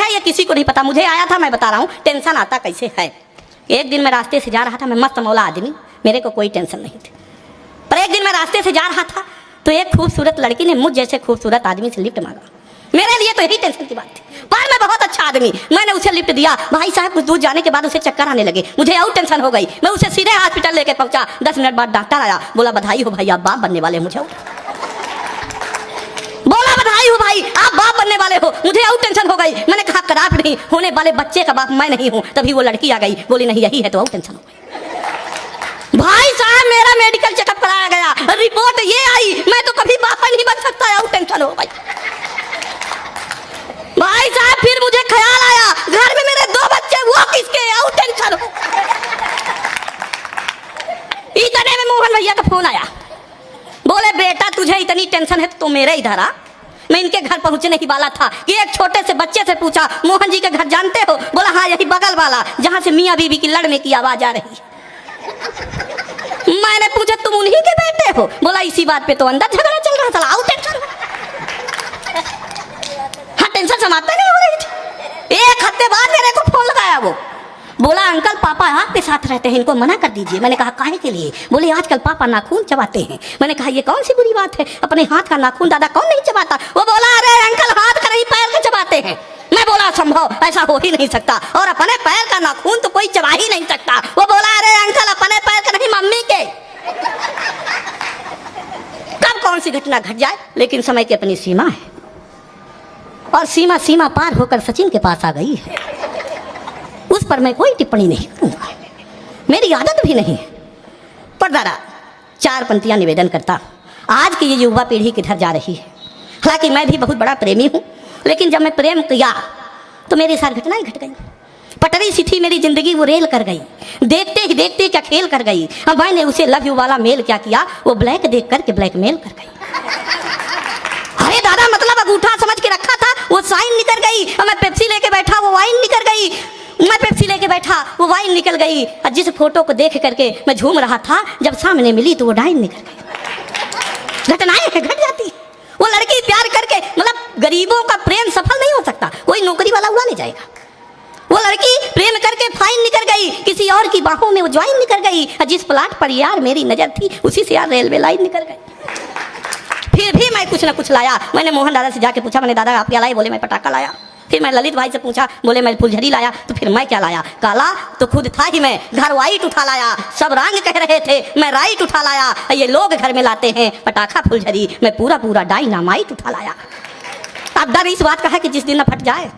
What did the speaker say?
है ये किसी को नहीं पता, मुझे आया था, मैं बता रहा हूँ टेंशन आता कैसे है। एक दिन मैं रास्ते से जा रहा था, मैं मस्त मौला आदमी, मेरे को कोई टेंशन नहीं थी। पर एक दिन मैं रास्ते से जा रहा था तो एक खूबसूरत लड़की ने मुझ जैसे खूबसूरत आदमी से लिफ्ट मांगा। मेरे लिए तो यही टेंशन की बात थी, पर मैं बहुत अच्छा आदमी, मैंने उसे लिफ्ट दिया। भाई साहब कुछ दूर जाने के बाद उसे चक्कर आने लगे, मुझे और टेंशन हो गई। मैं उसे सीधे हॉस्पिटल लेके पहुंचा। 10 मिनट बाद डॉक्टर आया, बोला बधाई हो भाई आप बाप बनने वाले। मुझे बोला बधाई हो भाई आप बाप बनने वाले हो। मुझे और टेंशन हो गई। मैंने कहा खराब नहीं, होने वाले बच्चे का बाप मैं नहीं हूँ। तभी वो लड़की आ गई, बोली नहीं यही है, तो और टेंशन हो गई। भाई साहब मेरा मेडिकल चेकअप कराया गया, रिपोर्ट ये आई मैं तो कभी बाप नहीं बन सकता, और टेंशन हो गई। भाई साहब फिर मुझे ख्याल आया घर में मेरे 2 बच्चे, वो किसके, और टेंशन हो। इतने में मोहन भैया का फोन आया, बोले बेटा तुझे इतनी टेंशन है तो मेरे इधर आ। मैं इनके घर पहुंचने ही वाला था कि एक छोटे से बच्चे से पूछा मोहन जी के घर जानते हो? बोला हाँ यही बगल वाला, जहां से मियाँ बीवी की लड़ने की आवाज आ रही। मैंने पूछा तुम उन्हीं के बेटे हो? बोला इसी बात पे तो अंदर झगड़ा चल रहा था, और टेंशन हो। हाँ टेंशन समाप्त नहीं हो रही थी। 1 हफ्ते बाद मेरे को फोन लगाया वो, बोला अंकल पापा आपके साथ रहते हैं, इनको मना कर दीजिए। मैंने कहा काहे के लिए? बोले आजकल पापा नाखून चबाते हैं। मैंने कहा ये कौन सी बुरी बात है, अपने हाथ का नाखून दादा कौन नहीं चबाता? वो बोला अरे अंकल हाथ का नहीं पैर का चबाते हैं। मैं बोला संभव ऐसा हो ही नहीं सकता, और अपने पैर का नाखून तो कोई चबा ही नहीं सकता। वो बोला अरे अंकल अपने पैर का नहीं मम्मी के। कब कौन सी घटना घट जाए, लेकिन समय की अपनी सीमा है, और सीमा पार होकर सचिन के पास आ गई है। उस पर मैं कोई टिप्पणी नहीं करूंगा, मेरी आदत भी नहीं है। पर दादा 4 पंक्तियां निवेदन करता, आज की ये युवा पीढ़ी किधर जा रही है। हालांकि मैं भी बहुत बड़ा प्रेमी हूं, लेकिन जब मैं प्रेम किया तो मेरे साथ घटनाएं घट गई। पटरी सी थी मेरी जिंदगी, वो रेल कर गई। देखते ही देखते क्या खेल कर गई। अब मैंने उसे लव यू वाला मेल क्या किया, वो ब्लैक देख करके ब्लैकमेल कर गई। अरे दादा मतलब अंगूठा समझ के रखा था, वो साइन निकल गई। और मैं पेप्सी लेके बैठा, वो वाइन निकल गई। मैं पेप्सी लेके बैठा, वो वाइन निकल गई। और जिस फोटो को देख करके मैं झूम रहा था, जब सामने मिली तो वो डाइन निकल गई। घटनाएं घट जाती। वो लड़की प्यार करके, मतलब गरीबों का प्रेम सफल नहीं हो सकता, कोई नौकरी वाला उड़ा ले जाएगा। वो लड़की प्रेम करके फाइन निकल गई, किसी और की बाहों में वो ज्वाइन निकल गई। और जिस प्लाट पर यार मेरी नजर थी, उसी से यार रेलवे लाइन निकल गई। फिर भी मैं कुछ ना कुछ लाया। मैंने मोहन दादा से जाके पूछा, मैंने दादा आप क्या लाए? बोले मैं पटाखा लाया। फिर मैं ललित भाई से पूछा, बोले मैं फुलझड़ी लाया। तो फिर मैं क्या लाया? काला तो खुद था ही मैं, घर वाइट उठा लाया। सब रंग कह रहे थे, मैं राइट उठा लाया। ये लोग घर में लाते हैं पटाखा फुलझड़ी, मैं पूरा डायनामाइट उठा लाया। अब डर इस बात का है कि जिस दिन न फट जाए।